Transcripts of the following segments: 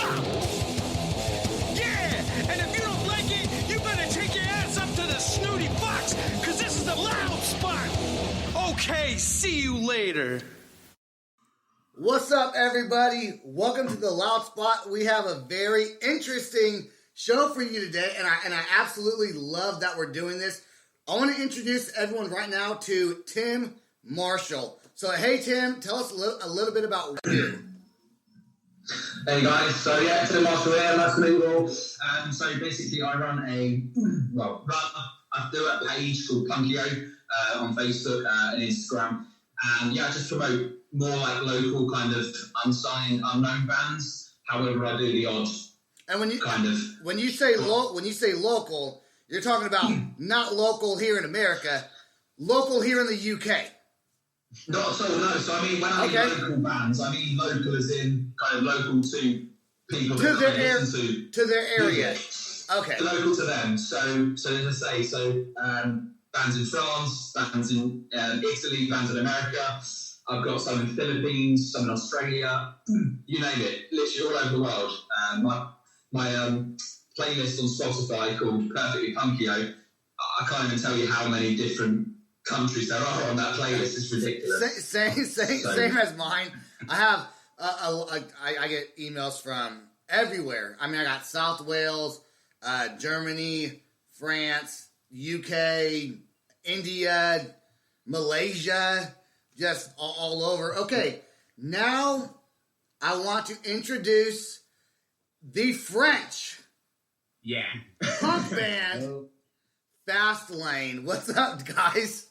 Yeah, and if you don't like it, you better take your ass up to the snooty box, because this is the loud spot. Okay, see you later. What's up, everybody? Welcome to the Loud Spot. We have a very interesting show for you today, and I absolutely love that we're doing this. I want to introduce everyone right now to Tim Marshall. So, hey, Tim, tell us a little bit about you. Hey guys, so yeah, Tim Marshall here, nice to meet you all. So basically I run I do a page called Punkio on Facebook and Instagram, and yeah, I just promote more like local kind of unsigned, unknown bands. However, I do the odd and when you say local, you're talking about not local here in America, local here in the UK. Not at all, no. So I mean, when I mean local bands, I mean local as in kind of local to people to their area. Music. Okay. Local to them. So as I say, bands in France, bands in Italy, bands in America. I've got some in the Philippines, some in Australia. You name it, literally all over the world. My playlist on Spotify called Perfectly Punkio. I can't even tell you how many different countries there are on that playlist. It's ridiculous. Same as mine. I have I get emails from everywhere. I mean, I got South Wales, Germany, France, UK, India, Malaysia, just all over. Okay, now I want to introduce the French punk band Fast Lane. What's up, guys?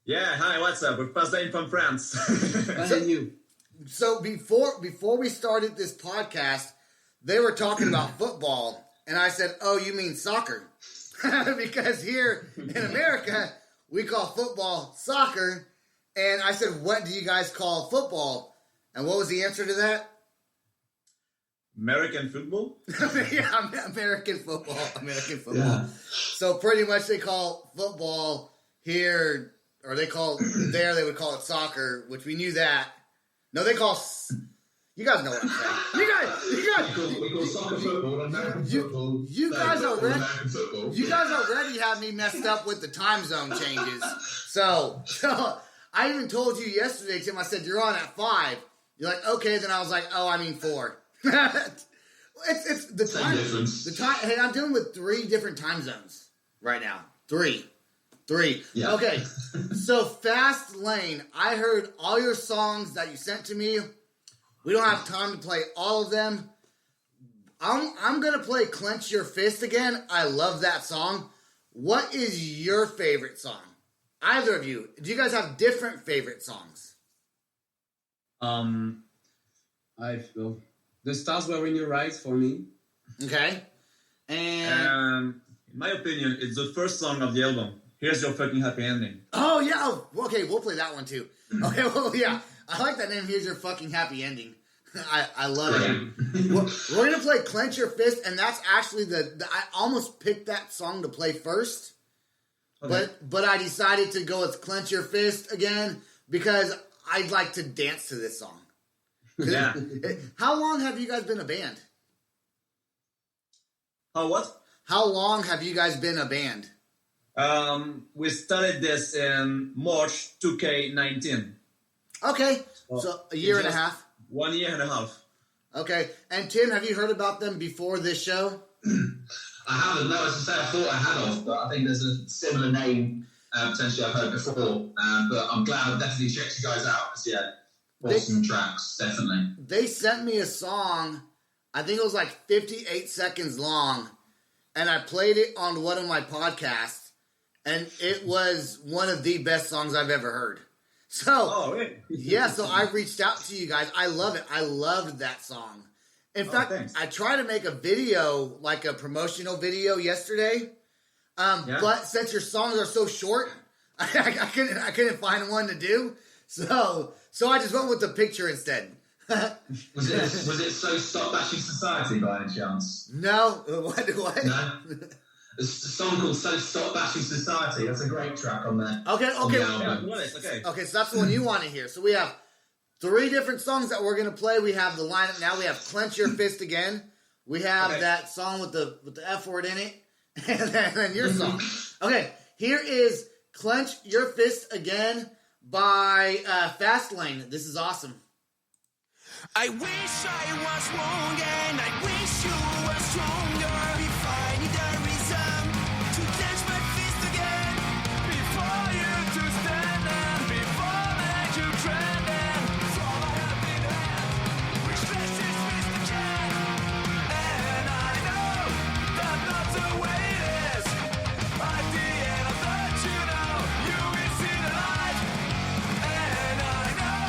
Yeah, hi, what's up? We're Fast Lane from France. So before we started this podcast, they were talking about football, and I said, "Oh, you mean soccer?" Because here in America, we call football soccer. And I said, "What do you guys call football?" And what was the answer to that? American football? Yeah, American football. Yeah. So pretty much they call football here, or they call there, they would call it soccer, which we knew that. No, they call... You guys know what I'm saying. We call soccer football, American football. You guys already have me messed up with the time zone changes. So I even told you yesterday, Tim, I said, you're on at 5. You're like, okay, then I was like, oh, I mean 4. It's the time difference. Hey, I'm dealing with 3 different time zones right now. 3. Yeah. Okay. So Fast Lane, I heard all your songs that you sent to me. We don't have time to play all of them. I'm gonna play Clench Your Fist again. I love that song. What is your favorite song? Either of you. Do you guys have different favorite songs? I feel The Stars Were in Your Eyes for me. Okay. And in my opinion, it's the first song of the album. Here's Your Fucking Happy Ending. oh yeah. Oh, okay, we'll play that one too. Okay, well yeah. I like that name. Here's Your Fucking Happy Ending. I love it. We're gonna play Clench Your Fist, and that's actually I almost picked that song to play first. Okay. But I decided to go with Clench Your Fist again because I'd like to dance to this song. Yeah. How long have you guys been a band? What? How long have you guys been a band? We started this in March 2K19. Okay, so a year and a half. 1 year and a half. Okay, and Tim, have you heard about them before this show? I haven't, no, as I say, I thought I had but I think there's a similar name potentially I've heard before, but I'm glad I've definitely checked you guys out, because awesome tracks, definitely. They sent me a song, I think it was like 58 seconds long, and I played it on one of my podcasts, and it was one of the best songs I've ever heard. So, really? Yeah, so I reached out to you guys. I love it. I loved that song. In fact, thanks. I tried to make a video, like a promotional video yesterday, but since your songs are so short, I couldn't find one to do. So I just went with the picture instead. Was it So Stop Bashing Society by any chance? No. What? No? There's a song called So Stop Bashing Society. That's a great track on there. Okay. On the Yeah, album. okay. Okay, so that's the one you want to hear. So we have 3 different songs that we're gonna play. We have the lineup now. We have Clench Your Fist Again. We have that song with the F word in it, and then your song. Okay, here is Clench Your Fist Again by Fastlane. This is awesome. I wish I was wrong and I wish you were stronger. If I need a reason to clench my fist again, before you to stand and before that you trend and for my happy hand, which clench his fist again. And I know that's not the way it is. At the end of that, you know, you will see the light. And I know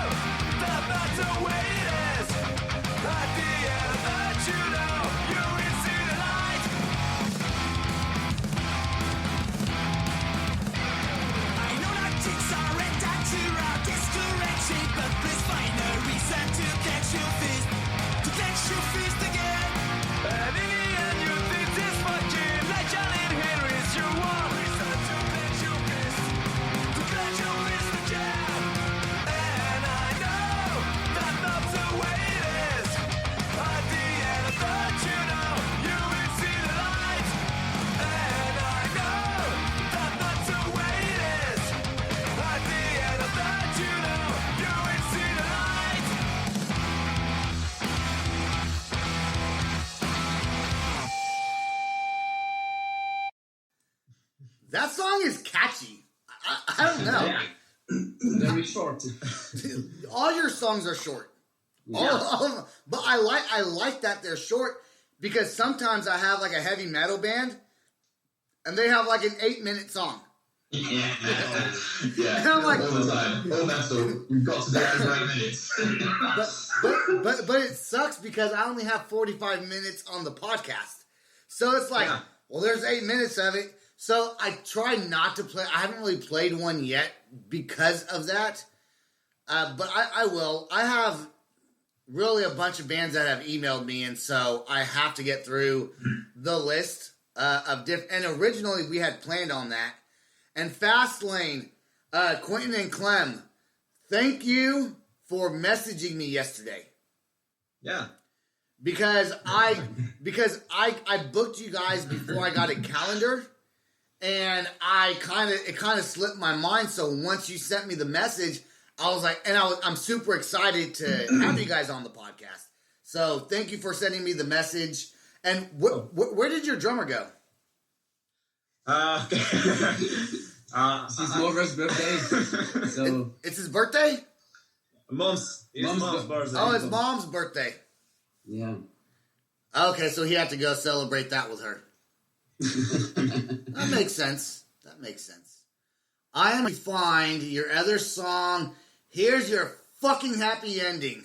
that's not the way it is. At the end of that, you know, you will see the light. I know that things are red, that you're out discouraging, but please find a reason to catch your fist, again. And in the end, you think this fucking like Charlie Henry's you want reason to catch your fist, again. And I know that's not the way it is. At the end of that, you know, you will see the light. And I know that's not the way it is. At the end of that, you know, you will see the light. That song is catchy. I don't know. Yeah. Very short. All your songs are short. All of them. But I like that they're short because sometimes I have like a heavy metal band and they have like an 8-minute song. Yeah. And I'm like, all the time. All metal. We've got to do it in 8 minutes. but it sucks because I only have 45 minutes on the podcast. So it's like, well, there's 8 minutes of it. So I try not to play. I haven't really played one yet because of that. But I will. I have really a bunch of bands that have emailed me, and so I have to get through the list of different. And originally we had planned on that. And Fastlane, Quentin and Clem, thank you for messaging me yesterday. Yeah. Because I booked you guys before I got a calendar, and it kind of slipped my mind. So once you sent me the message, I was like, I'm super excited to have you guys on the podcast. So thank you for sending me the message. And where did your drummer go? It's his lover's birthday. So It's his birthday? Mom's birthday. Oh, it's mom's birthday. yeah. Okay, so he had to go celebrate that with her. That makes sense. I am to find your other song. Here's your fucking happy ending.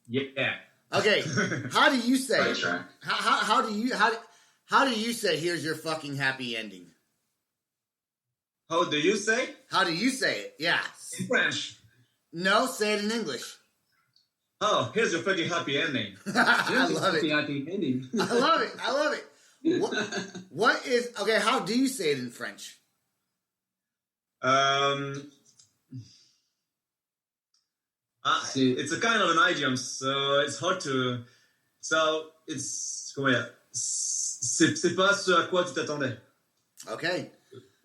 Yeah. Okay, how do you say Great it? track. How do you say here's your fucking happy ending? How do you say? How do you say it? Yeah. In French. No, say it in English. Oh, here's your fucking happy ending. I love it. Ending. I love it. What is okay? How do you say it in French? It's a kind of an idiom, so it's hard to. So it's comment dire? C'est pas ce à quoi tu t'attendais. Okay.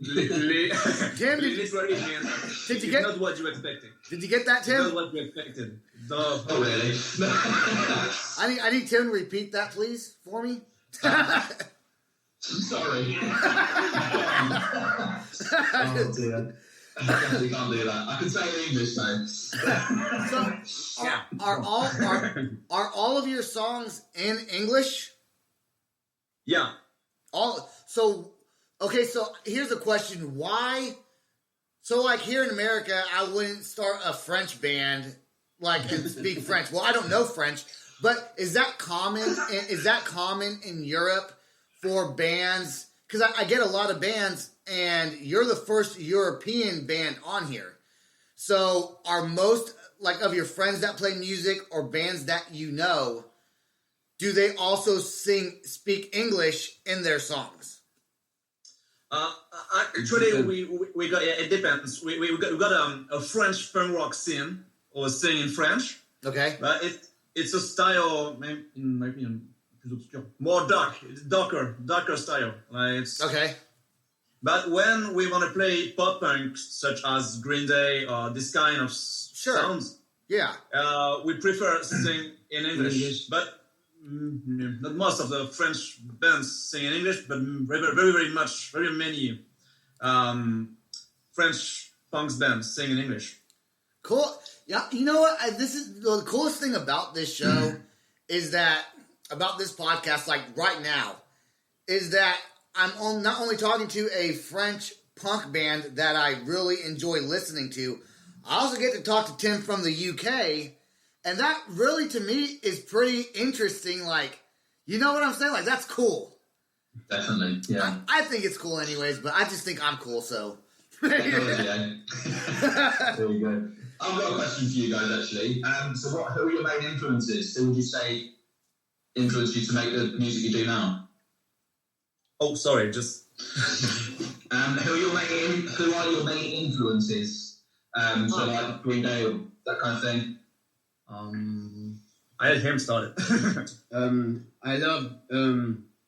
Les Tim, literally did you get? not what you expected. Did you get that, It's not Tim? what you expected. No. Oh, really? I need Tim to repeat that, please, for me. Sorry. Oh, dear. I definitely can't do that. I can say it in English, though. So, are all of your songs in English? Yeah. Okay, so here's a question. Why? So, like, here in America, I wouldn't start a French band, like, and speak French. Well, I don't know French, but is that common? Is that common in Europe for bands? Because I get a lot of bands, and you're the first European band on here. So, are most, like, of your friends that play music or bands that you know, do they also speak English in their songs? Actually, we got it depends. We got a French punk rock scene was sing in French, Okay. but it's a style, maybe, in my opinion, plus obscure, more darker style. Like it's, Okay. But when we want to play pop punk, such as Green Day or this kind of Sure. sounds, Yeah. we prefer sing in English. But not most of the French bands sing in English, but very many French punk bands sing in English. Cool. Yeah, you know what? This is the coolest thing about this show is that about this podcast, like right now, is that I'm not only talking to a French punk band that I really enjoy listening to, I also get to talk to Tim from the UK, and that really to me is pretty interesting. Like, you know what I'm saying? Like, that's cool. Definitely, yeah. I think it's cool anyways, but I just think I'm cool, so. Technology, eh? There you go. I've got a question for you guys, actually. So who are your main influences? Who would you say influenced you to make the music you do now? Oh, sorry, just... Who are your main influences? So like Green Day or that kind of thing? I had him started. I love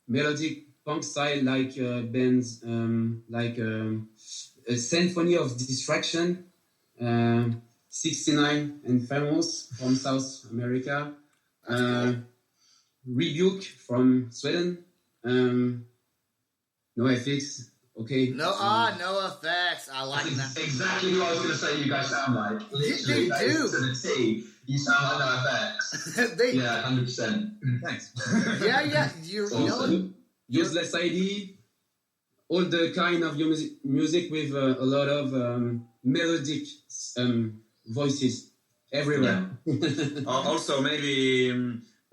melodic punk style like bands like a Symphony of Distraction, 69 and Famous from South America, Rebuke from Sweden, NoFX. Okay. No effects. I like That's that. exactly what I was going to say you guys sound like. Literally, They do. to the T. You sound like NoFX. They, Yeah, 100%. Thanks. yeah. You know what? Useless ID, all the kind of music with a lot of melodic voices everywhere. Also, maybe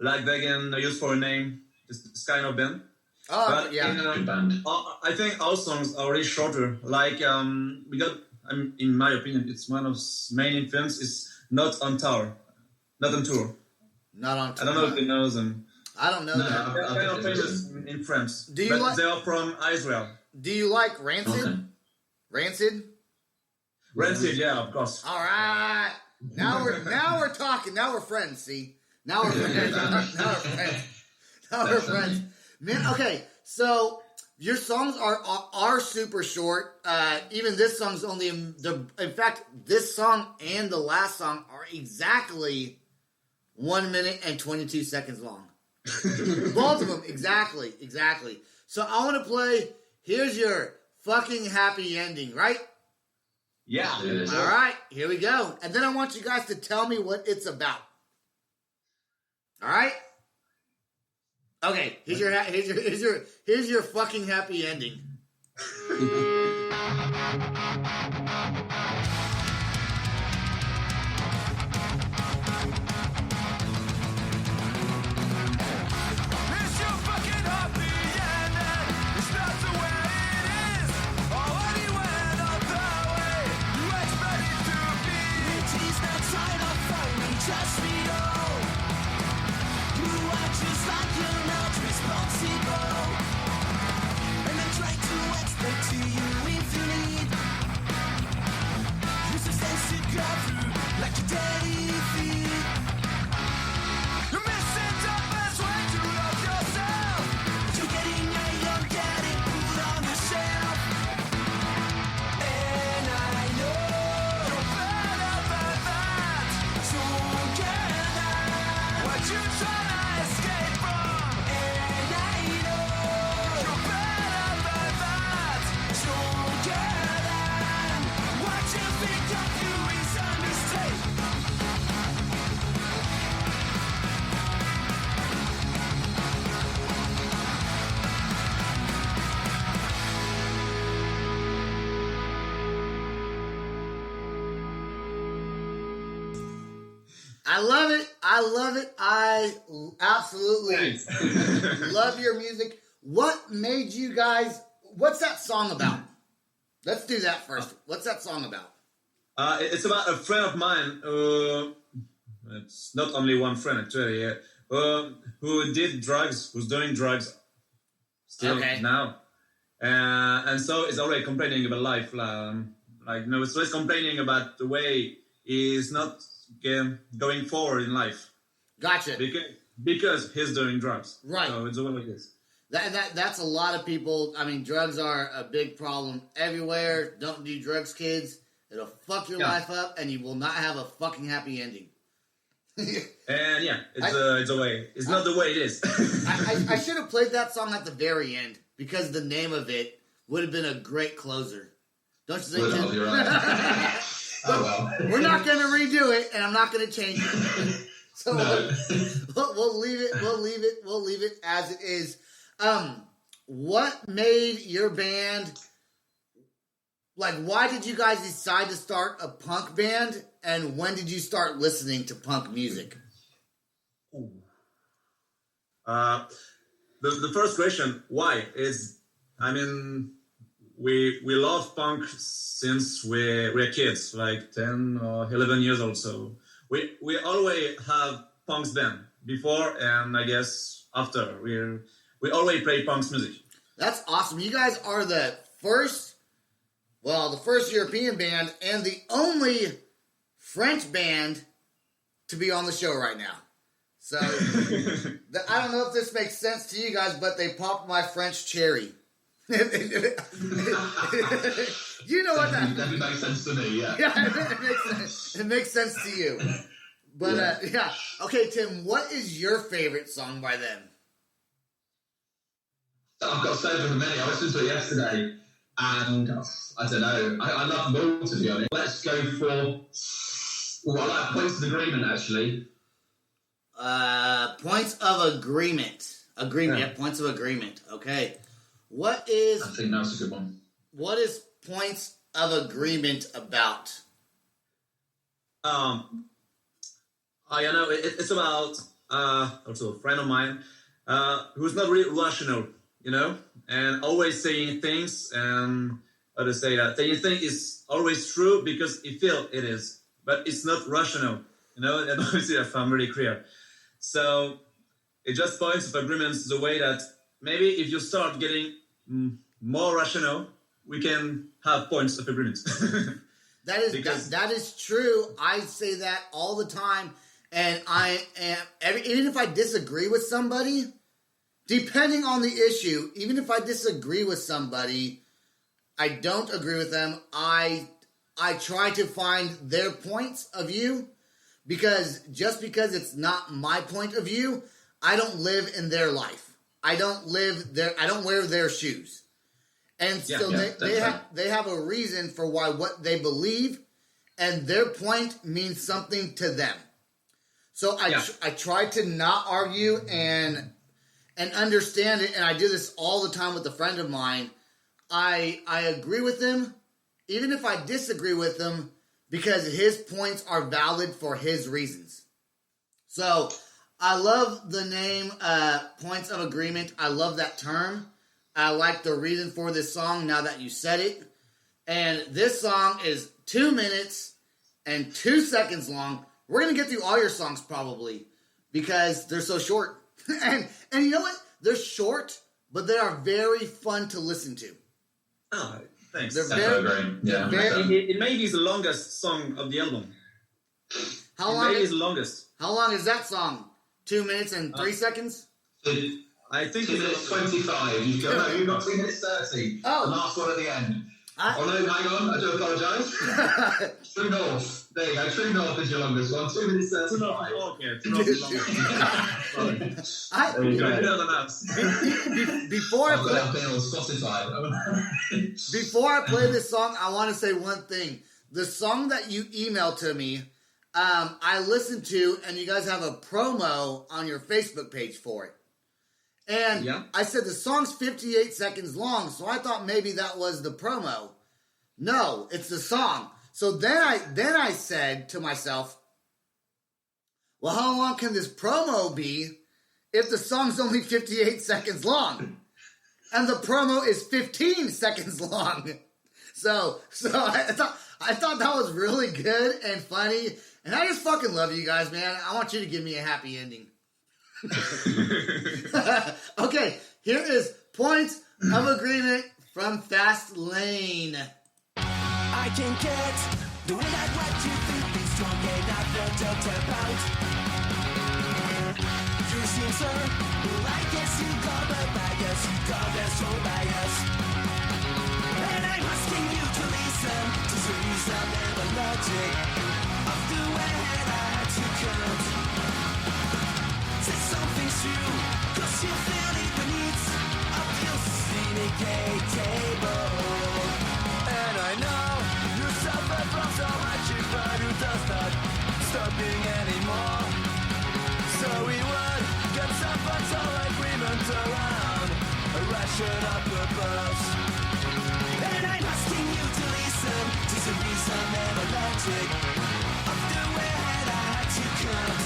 like Vegan, used for a name, this kind of band. Oh, But yeah. Good band. I think our songs are really shorter. Like we got, in my opinion, it's one of the main influence is not on tour. Not on I don't know if you know them. I don't know No, that. They're kind of I've famous in France. Do you but like- they are from Israel. Do you like Rancid? Okay. Rancid? Rancid, yeah, of course. All right. Now we're talking. Now we're friends. See. Now we're friends. Now we're friends. Man. Okay. So your songs are super short. Even this song's only in fact, this song and the last song are exactly 1 minute and 22 seconds long. Both of them, exactly. So I want to play. Here's your fucking happy ending, right? Yeah. Yes. All right, here we go. And then I want you guys to tell me what it's about. All right? Okay, here's your fucking happy ending. It's your fucking happy ending. It's not the way it is. Already went on the way you expect it to be. It is not time of phony, just me all. You are just like you're not responsible. And I try to explain to you if you need. Use a sense to go through like a daddy feet. You're missing the best way to love yourself. You're getting put on the shelf. And I know you're better than that. So get out what you're trying to escape from. And I know you're better than that. So get out what you think of you is a mistake. I love it. I absolutely love your music. What made you guys? What's that song about? Let's do that first. What's that song about? It's about a friend of mine. It's not only one friend actually. Who did drugs? Who's doing drugs? Still Okay. now, and so is already complaining about life. So he's complaining about the way he's not going forward in life Gotcha. because he's doing drugs. Right. So it's the way it is. That's a lot of people. I mean, drugs are a big problem everywhere. Don't do drugs, kids. It'll fuck your life up, and you will not have a fucking happy ending. And yeah, it's a way. It's not the way it is. I should have played that song at the very end because the name of it would have been a great closer. Don't you think? Well, you're right. Oh well. We're not going to redo it, and I'm not going to change it. So No. we'll leave it. We'll leave it as it is. What made your band? Like, why did you guys decide to start a punk band, and when did you start listening to punk music? The first question, why, is, I mean, we love punk since we're kids, like 10 or 11 years old. So we always have punk's band before, and I guess after. We always play punk's music. That's awesome. You guys are the first European band and the only French band to be on the show right now. So, I don't know if this makes sense to you guys, but they popped my French cherry. You know what that That makes sense to me, yeah. Yeah, it makes sense. It makes sense to you. But, yeah. Okay, Tim, what is your favorite song by them? I've got so many. I listened to it yesterday, and I don't know. I love them all, to be honest. Let's go for... Well, I like Points of Agreement, actually. Points of Agreement. Agreement, Yeah. yeah, Points of Agreement. Okay. I think that's a good one. What is Points of Agreement about? You know, it's about also a friend of mine who's not really rational, you know, and always saying things, and how to say that saying thing is always true because he feel it is, but it's not rational, you know. And obviously, if I'm really clear, so it just points of agreements the way that maybe if you start getting more rational, we can have points of agreement. That is true. I say that all the time, and I am even if I disagree with somebody, depending on the issue, even if I disagree with somebody, I don't agree with them. I try to find their points of view, because just because it's not my point of view, I don't live in their life. I don't wear their shoes. And so they have a reason for what they believe, and their point means something to them. So I try to not argue and understand it, and I do this all the time with a friend of mine. I agree with him, even if I disagree with him, because his points are valid for his reasons. So I love the name Points of Agreement. I love that term. I like the reason for this song now that you said it. And this song is 2 minutes and 2 seconds long. We're going to get through all your songs probably because they're so short. and you know what? They're short, but they are very fun to listen to. Oh, thanks. They're It may be the longest song of the album. How long is the longest? How long is that song? 2 minutes and 3 seconds? I think 2 minutes 25. You've got 2 minutes 30. Oh. The last one at the end. Oh no, hang on. I do apologise. True North. There you go. True North is your longest one. 2 minutes 35. Okay, True North is longer. Sorry. There you go. Better than us. Before I've got that bit on Spotify. Before I play this song, I want to say one thing. The song that you emailed to me, I listened to, and you guys have a promo on your Facebook page for it. And I said the song's 58 seconds long, so I thought maybe that was the promo. No, it's the song. So then I said to myself, well, how long can this promo be if the song's only 58 seconds long? And the promo is 15 seconds long. So I thought that was really good and funny. And I just fucking love you guys, man. I want you to give me a happy ending. Okay, here is Points of Agreement from Fast Lane. I can get the way that what you think is strong enough to talk about. You seem so like yes, you got the bias, you got the strong bias. And I'm asking you to listen to the reason and the logic of the way that I had to count. Say something true, cause you feel it beneath a few syndicate table. And I know you suffer from so much, but you does not stopping anymore. So we would get some functional agreement around a rational purpose. And I'm asking you to listen to the reason and the logic of the way that I had to count.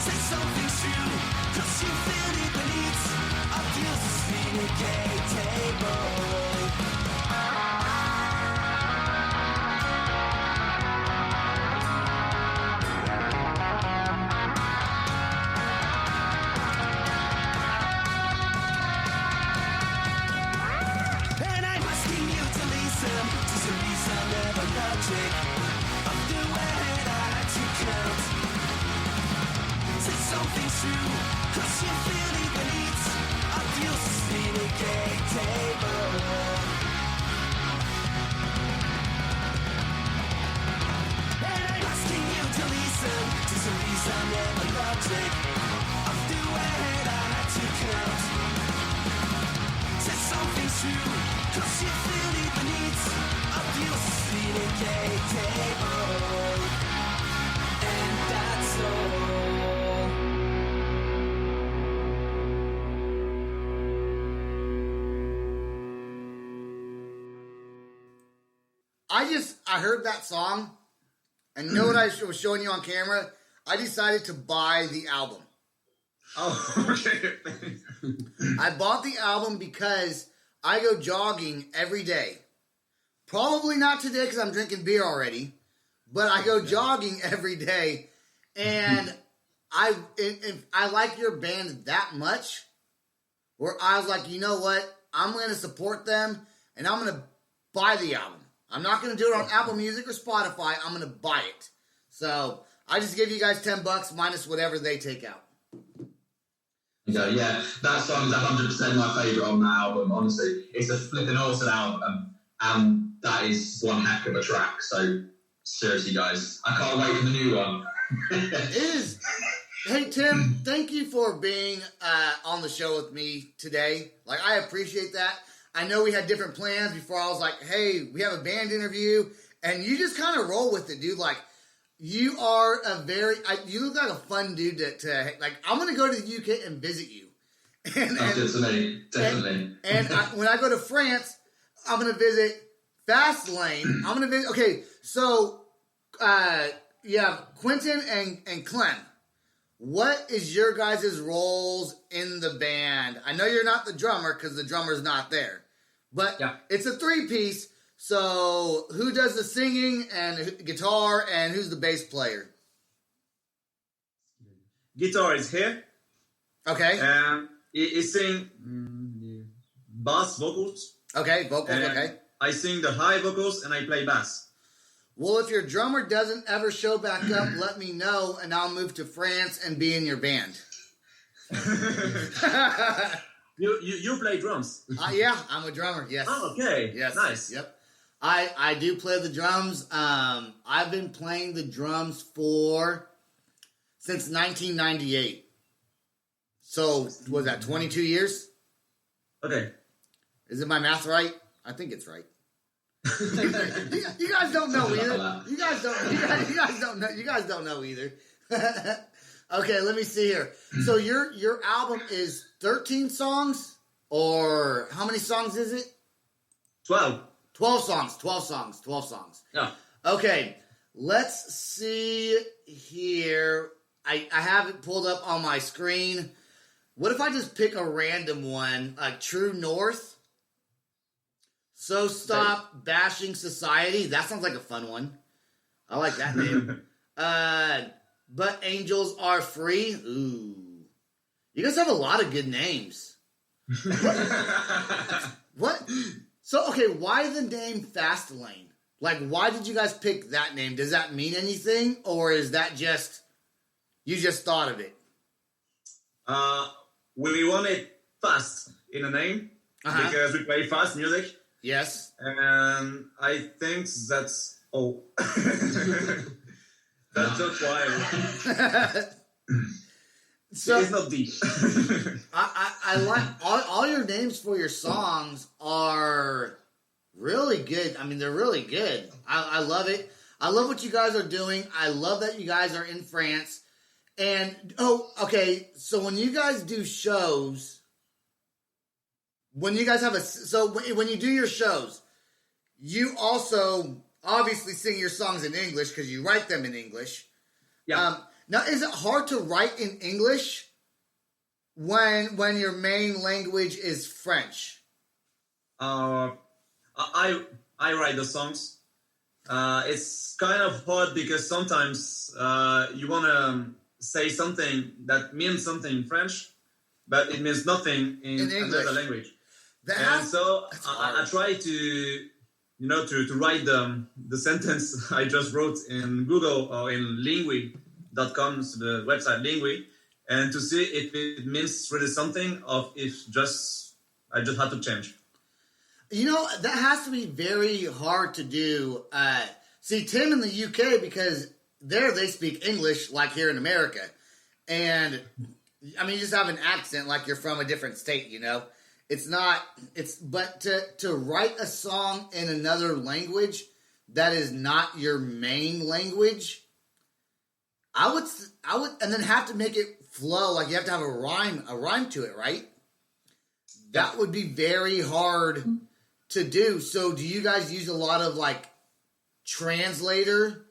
Say something true, cause you feel it beneath a few syndicate table. And I'm asking you to listen to the reason and the logic of the way that I had to count. Say something true, cause you feel it beneath a few syndicate table. And I'm asking you to listen to the reason and the logic of the way that I had to count. Say something true, cause you feel it beneath a few syndicate table. And that's all. I heard that song, and you know what I was showing you on camera? I decided to buy the album. Oh, okay. I bought the album because I go jogging every day. Probably not today because I'm drinking beer already, but I go jogging every day, and I like your band that much, where I was like, you know what? I'm going to support them, and I'm going to buy the album. I'm not going to do it on Apple Music or Spotify. I'm going to buy it. So I just give you guys $10 minus whatever they take out. Yeah, that song is 100% my favourite on that album. Honestly, it's a flipping awesome album, and that is one heck of a track. So seriously, guys, I can't wait for the new one. It is. Hey Tim, thank you for being on the show with me today. Like, I appreciate that. I know we had different plans before. I was like, hey, we have a band interview, and you just kind of roll with it, dude. Like, you are you look like a fun dude to like, I'm going to go to the UK and visit you. That's good to me, definitely. And when I go to France, I'm going to visit Fastlane. I'm going to visit, okay, so you have Quentin and Clem. What is your guys' roles in the band? I know you're not the drummer because the drummer's not there. But Yeah. it's a three-piece, so who does the singing and guitar, and who's the bass player? Guitar is here, Okay. and he sing bass vocals. Okay, vocals, And okay. I sing the high vocals, and I play bass. Well, if your drummer doesn't ever show back up, let me know, and I'll move to France and be in your band. You play drums. Yeah, I'm a drummer, yes. Oh, okay. Yes. Nice. Yep. I do play the drums. I've been playing the drums since 1998. So, was that 22 years? Okay. Is it my math right? I think it's right. You guys don't know either. You guys don't know. You guys don't know either. Okay, let me see here. So your album is 13 songs, or how many songs is it? 12. 12 songs. 12 songs. 12 songs. Yeah. Okay, let's see here. I have it pulled up on my screen. What if I just pick a random one, like True North? So Stop Bashing Society. That sounds like a fun one. I like that name. But Angels Are Free. Ooh. You guys have a lot of good names. What? So, okay, why the name Fastlane? Like, why did you guys pick that name? Does that mean anything, or is that just you just thought of it? We wanted fast in a name because we play fast music, Yes. and I think that's all. That's just why. So It's not deep. I like all your names for your songs are really good. I mean, they're really good. I love it. I love what you guys are doing. I love that you guys are in France. And okay. So when you guys do shows, when you guys have when you do your shows, you also obviously sing your songs in English because you write them in English. Yeah. Now, is it hard to write in English when your main language is French? I write the songs. It's kind of hard because sometimes you want to say something that means something in French, but it means nothing in another language. And so I try to, to write the sentence I just wrote in Google or in Lingui.com, so the website Lingui, and to see if it means really something or if I just had to change. That has to be very hard to do. See, Tim in the UK, because there they speak English like here in America. And, I mean, you just have an accent like you're from a different state, But to write a song in another language that is not your main language, I would, and then have to make it flow, like you have to have a rhyme to it, right? That would be very hard to do. So do you guys use a lot of translator,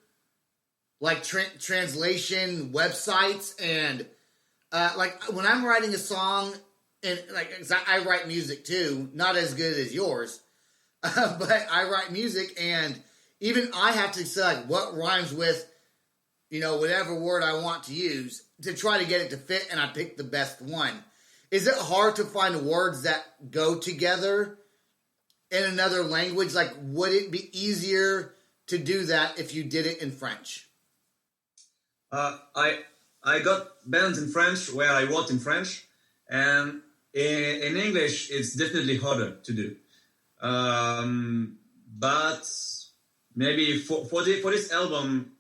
translation websites, and when I'm writing a song, and I write music too, not as good as yours, but I write music, and even I have to say what rhymes with, whatever word I want to use to try to get it to fit, and I pick the best one. Is it hard to find words that go together in another language? Would it be easier to do that if you did it in French? I got bands in French where I wrote in French, and in English it's definitely harder to do. But maybe for this album,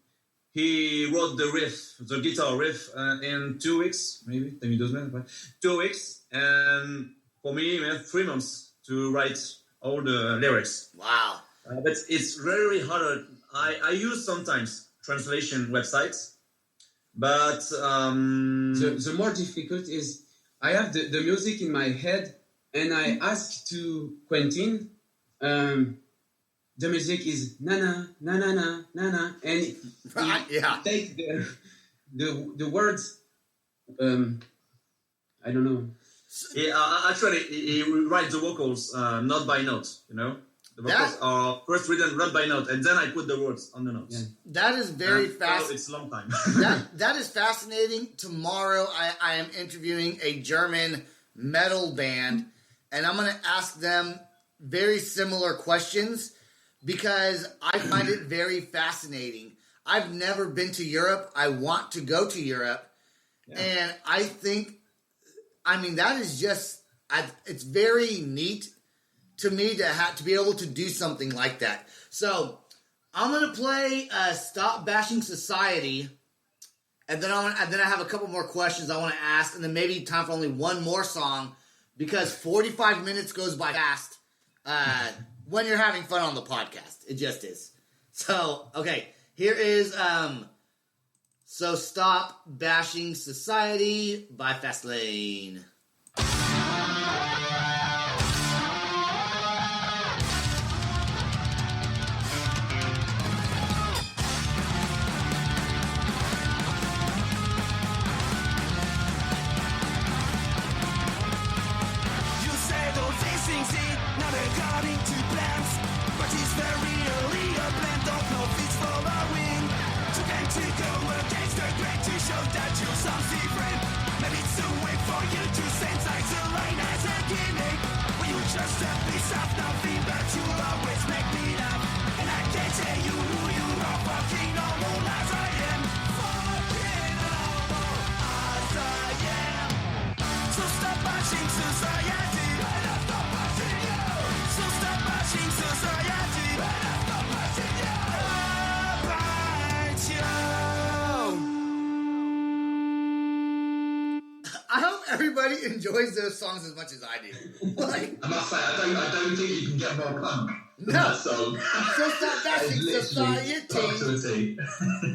he wrote the guitar riff, in 2 weeks, maybe 2 weeks, and for me, it took 3 months to write all the lyrics. Wow! But it's very hard. I use sometimes translation websites, but the more difficult is I have the music in my head, and I ask to Quentin. The music is na na na na na na na, and he take the words. I don't know. Actually, he writes the vocals note by note. The vocals are first written note by note, and then I put the words on the notes. Yeah. That is very fast. It's a long time. that is fascinating. Tomorrow, I am interviewing a German metal band, and I'm going to ask them very similar questions, because I find it very fascinating. I've never been to Europe. I want to go to Europe. Yeah. And I think, that is just, it's very neat to me to be able to do something like that. So I'm going to play Stop Bashing Society. And then I have a couple more questions I want to ask. And then maybe time for only one more song, because 45 minutes goes by fast. When you're having fun on the podcast. It just is. So, okay. Here is, So Stop Bashing Society by Fastlane. You say those things not according to plans, but it's very early. A plan don't know if it's following. To go against the grain to show that you're something different. Maybe it's a way for you to sensitize the line as a gimmick. When you just a piece of nothing, but you always make me laugh, and I can't enjoys those songs as much as I do. Like, I must say, I don't think you can get more punk than No. that song. So stop bashing It's literally punk to society.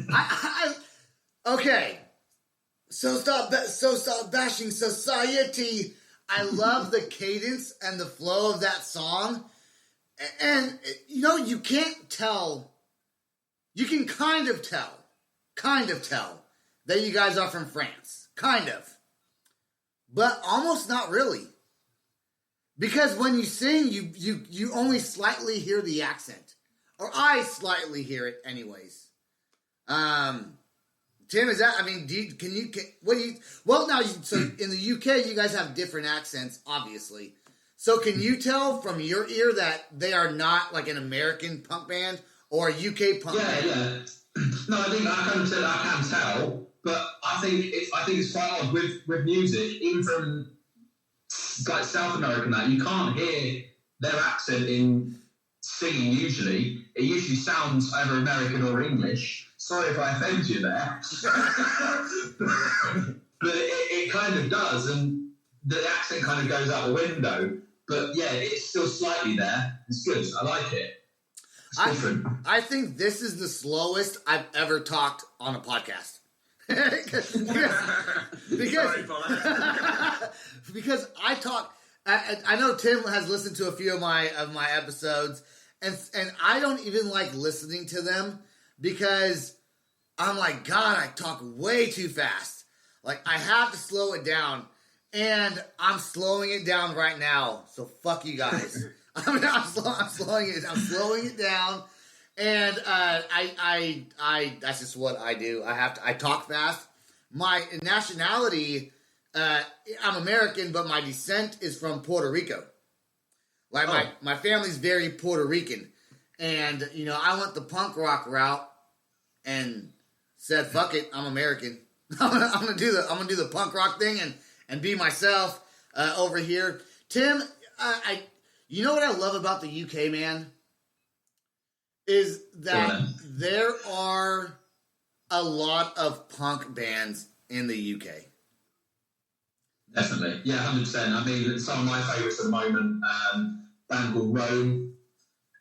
a T. Okay. So stop bashing society. I love the cadence and the flow of that song. And, you know, you can't tell. You can kind of tell that you guys are from France. Kind of. But almost not really. Because when you sing, you only slightly hear the accent. Or I slightly hear it anyways. Tim, is that, I mean, so in the UK, you guys have different accents, obviously. So can you tell from your ear that they are not like an American punk band or a UK punk band? Yeah. No, I think I can tell, but I think it's quite odd with music, even from like South America, that you can't hear their accent in singing. Usually, it usually sounds either American or English. Sorry if I offend you there, but it kind of does, and the accent kind of goes out the window. But yeah, it's still slightly there. It's good. I like it. It's different. I think this is the slowest I've ever talked on a podcast. because I talk. I know Tim has listened to a few of my episodes, and I don't even like listening to them because I'm like, God, I talk way too fast. Like, I have to slow it down, and I'm slowing it down right now. So fuck you guys. I'm slowing it down, and I that's just what I do. I talk fast. My nationality, I'm American, but my descent is from Puerto Rico. Like my family's very Puerto Rican, and you know I went the punk rock route and said, "Fuck it, I'm American. I'm gonna do the punk rock thing and be myself over here." Tim, you know what I love about the UK, man? Is that there are a lot of punk bands in the UK. Definitely. Yeah, 100%. I mean, some of my favourites at the moment, band called Rome,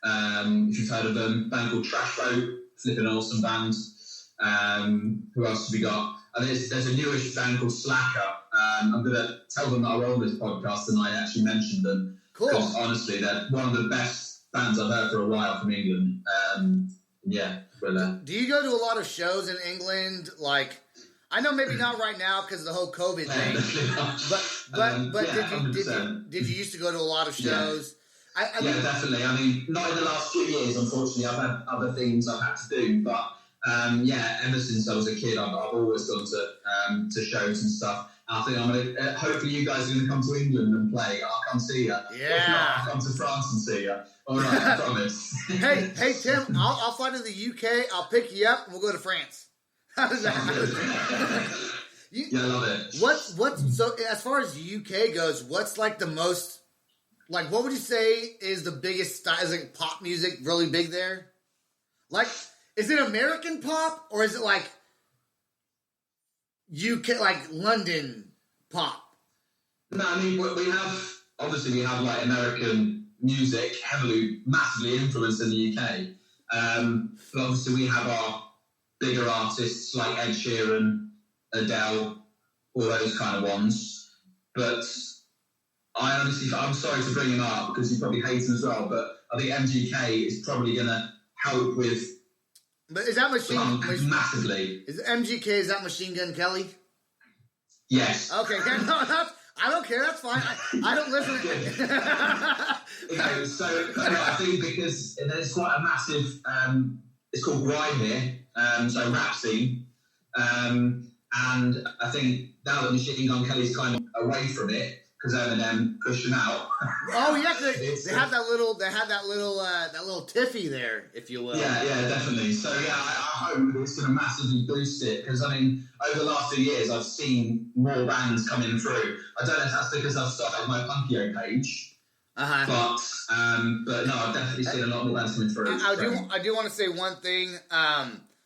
if you've heard of them, band called Trash Boat, flipping awesome band. Who else have we got? And there's a newish band called Slacker. I'm going to tell them that I were on this podcast and I actually mentioned them. Cool. Because honestly, they're one of the best bands I've heard for a while from England. Yeah, but, do you go to a lot of shows in England? Like, I know maybe not right now because of the whole COVID thing. But did you used to go to a lot of shows? Yeah, definitely. I mean, not in the last few years, unfortunately. I've had other things I've had to do, but ever since I was a kid, I've always gone to shows and stuff. I think I'm gonna. Hopefully, you guys are gonna come to England and play. I'll come see you. Yeah. If not, I'll come to France and see you. All right, I promise. Hey, Tim, I'll fly to the UK. I'll pick you up, and we'll go to France. How does that? Yeah, I love it. So as far as UK goes, what's like the most? Like, what would you say is the biggest style? Is like pop music really big there? Like, is it American pop or is it like UK, like London pop? No, I mean we have like American music massively influenced in the UK, but obviously we have our bigger artists like Ed Sheeran, Adele, all those kind of ones. But I'm sorry to bring him up because you probably hate him as well, but I think MGK is probably going to help with. But is that massively? Is MGK? Is that Machine Gun Kelly? Yes. Okay. No, I don't care. That's fine. I don't listen. Okay, so I think because there's quite a massive. It's called grime here, so rap scene, and I think now that Machine Gun Kelly's kind of away from it because Eminem pushed him out. Oh yeah, they had that little tiffy there, if you will. Yeah, definitely. So yeah, I hope it's going to massively boost it because I mean, over the last 2 years, I've seen more bands coming through. I don't know if that's because I've started my Punkio page, but no, I've definitely seen a lot more bands coming through. I do want to say one thing.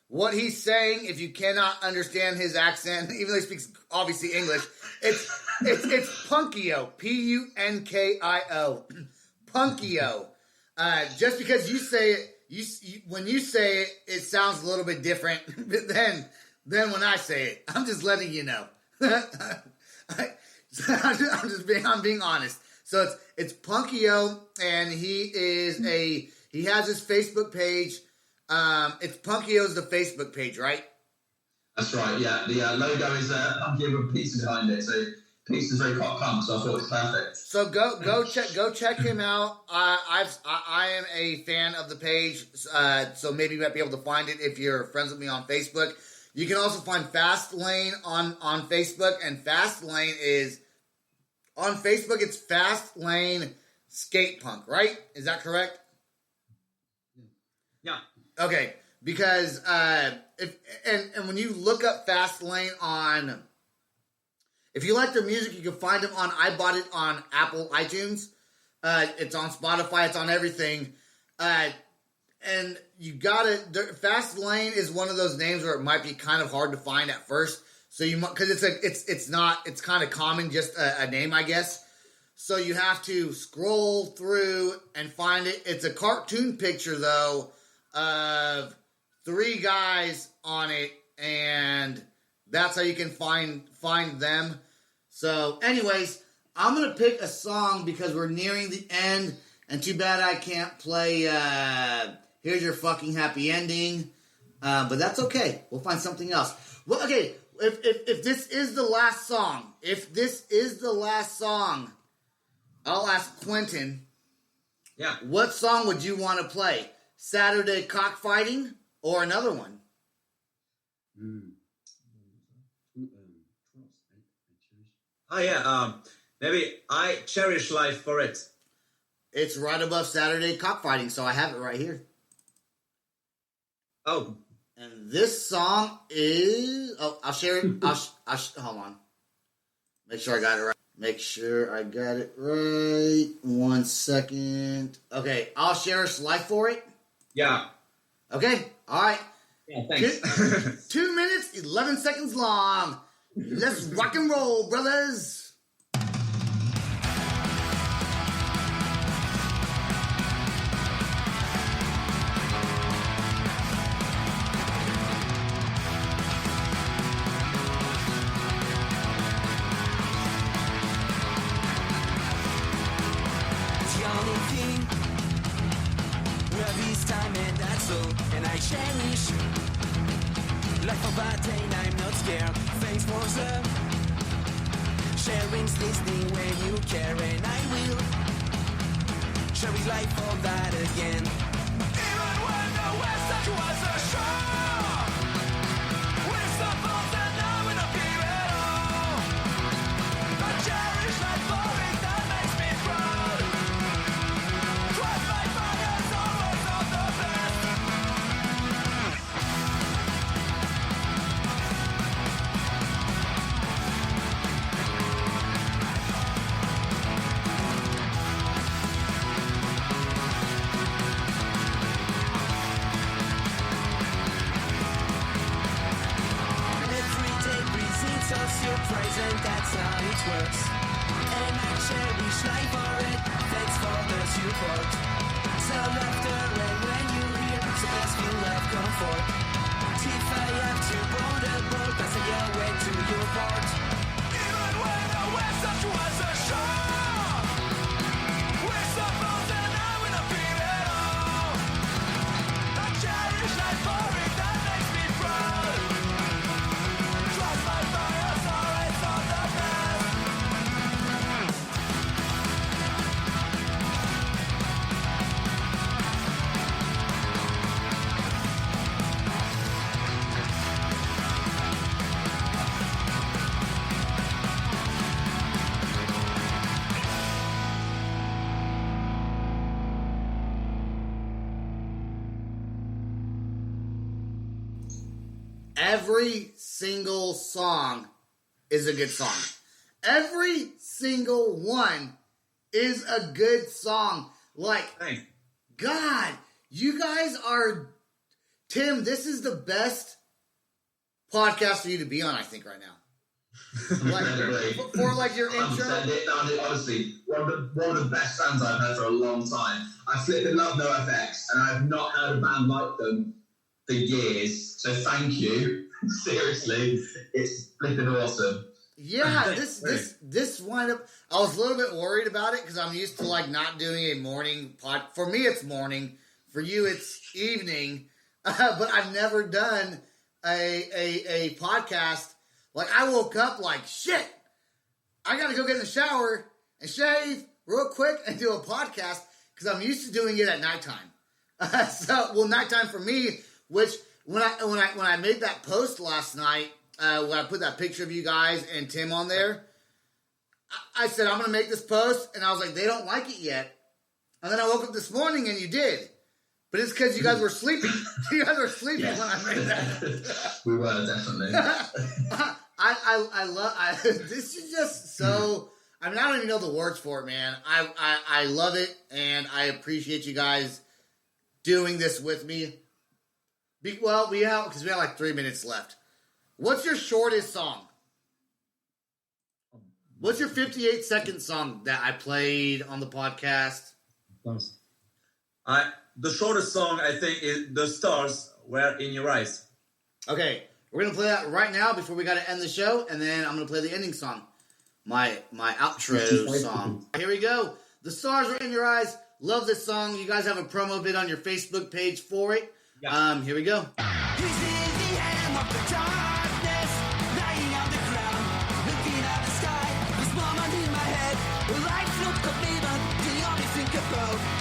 What he's saying, if you cannot understand his accent, even though he speaks obviously English, It's Punkio, Punkio, Punkio. Just because you say it, when you say it, it sounds a little bit different than when I say it. I'm just letting you know. I'm being honest. So it's Punkio, and he has his Facebook page. It's Punkio's the Facebook page, right? That's right. Yeah, the logo is Punkio with pizza behind it. So pizza's very pop punk. So I thought it was perfect. So go check him out. I am a fan of the page. So maybe you might be able to find it if you're friends with me on Facebook. You can also find Fast Lane on Facebook, and Fast Lane is on Facebook. It's Fast Lane Skate Punk, right? Is that correct? Yeah. Okay, because if when you look up Fast Lane on, if you like their music, you can find them on. I bought it on Apple iTunes. It's on Spotify. It's on everything. And you got it. Fast Lane is one of those names where it might be kind of hard to find at first. So you might, because it's kind of common, just a name, I guess. So you have to scroll through and find it. It's a cartoon picture though of 3 guys on it, and that's how you can find them. So, anyways, I'm gonna pick a song because we're nearing the end, and too bad I can't play. Here's Your Fucking Happy Ending. But that's okay. We'll find something else. Well, okay, if this is the last song, I'll ask Quentin. Yeah. What song would you want to play? Saturday Cockfighting or another one? Oh yeah. Maybe I Cherish Life for it. It's right above Saturday Cockfighting, so I have it right here. Oh. And this song is... Oh, I'll share it. Hold on. Make sure I got it right. 1 second. Okay, I'll Cherish Life for it. Yeah. Okay, all right. Yeah, thanks. 2 minutes, 11 seconds long. Let's rock and roll, brothers. And I cherish life for bad pain, I'm not scared. Thanks for the sharing's listening when you care, and I will cherish life for that again. Even when the West Side was a shore, we're supposed to know we don't give it all. I cherish life for it, that makes me proud. Trust my fire's always on the best. Surprise, and that's how it works. And I cherish life for it. Thanks for the support. So laughter and when you hear, so let's feel love comfort. If I have to board a boat, I'll say your way to your port. Even when the West Side was a shore, we're supposed to know we don't feel at all. I cherish life for it, that makes me proud. Trust my fire's always on the best. Every single song is a good song. Every single one is a good song. Like, Thanks. God, you guys are... Tim, this is the best podcast for you to be on, I think, right now. For like your intro. Honestly, one of the best bands I've heard for a long time. I flipping love NoFX, and I've not heard a band like them for years. So thank you. Seriously, it's flipping awesome. Yeah, this wind up. I was a little bit worried about it because I'm used to like not doing a morning pod. For me, it's morning. For you, it's evening. But I've never done a podcast. Like I woke up like shit. I got to go get in the shower and shave real quick and do a podcast because I'm used to doing it at nighttime. Nighttime for me. Which when I made that post last night. When I put that picture of you guys and Tim on there, I said, I'm going to make this post. And I was like, they don't like it yet. And then I woke up this morning and you did. But it's because you guys were sleeping. You guys were sleeping when I made that. We were, definitely. This is just so, I mean, I don't even know the words for it, man. I love it. And I appreciate you guys doing this with me. Because we have like 3 minutes left. What's your shortest song? What's your 58-second song that I played on the podcast? The shortest song, I think, is The Stars Were in Your Eyes. Okay, we're going to play that right now before we got to end the show, and then I'm going to play the ending song. My outro song. Here we go. The Stars Were in Your Eyes. Love this song. You guys have a promo vid on your Facebook page for it. Yeah. Here we go.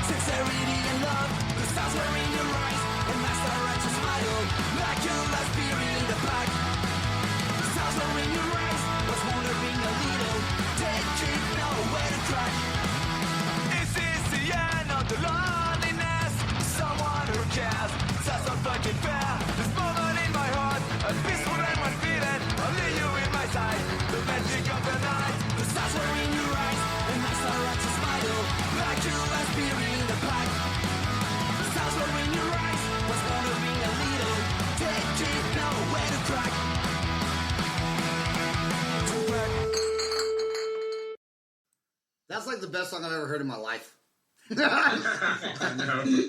Sincerity and love, the stars were in your eyes, and I started to smile like your last beer in the pack. The stars were in your eyes, was wondering a little, take it nowhere to crack. This is the end of the loneliness, someone who cares, that's not fucking fair. This moment in my heart, a peaceful and one feeling, only you in my sight, the magic of the night. The stars were in your eyes, and I started to smile like you last beer in the pack. The stars were in your eyes, was wondering a little, take it nowhere to crack. That's like the best song I've ever heard in my life.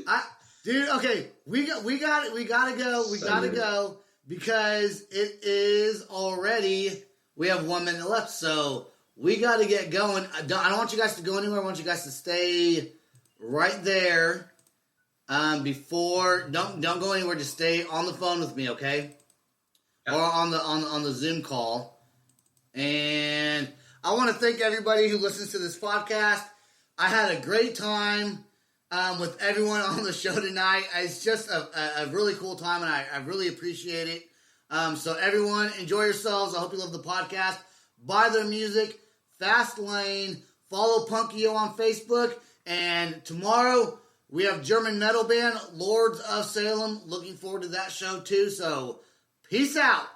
I Dude, okay, we gotta go because it is already, we have 1 minute left, so we gotta get going. I don't want you guys to go anywhere. I want you guys to stay right there. Don't go anywhere. Just stay on the phone with me, okay? Or on the Zoom call. And I want to thank everybody who listens to this podcast. I had a great time with everyone on the show tonight. It's just a really cool time, and I really appreciate it. So everyone, enjoy yourselves. I hope you love the podcast. Buy their music. Fast Lane. Follow Punkio on Facebook. And tomorrow, we have German metal band, Lords of Salem. Looking forward to that show, too. So, peace out.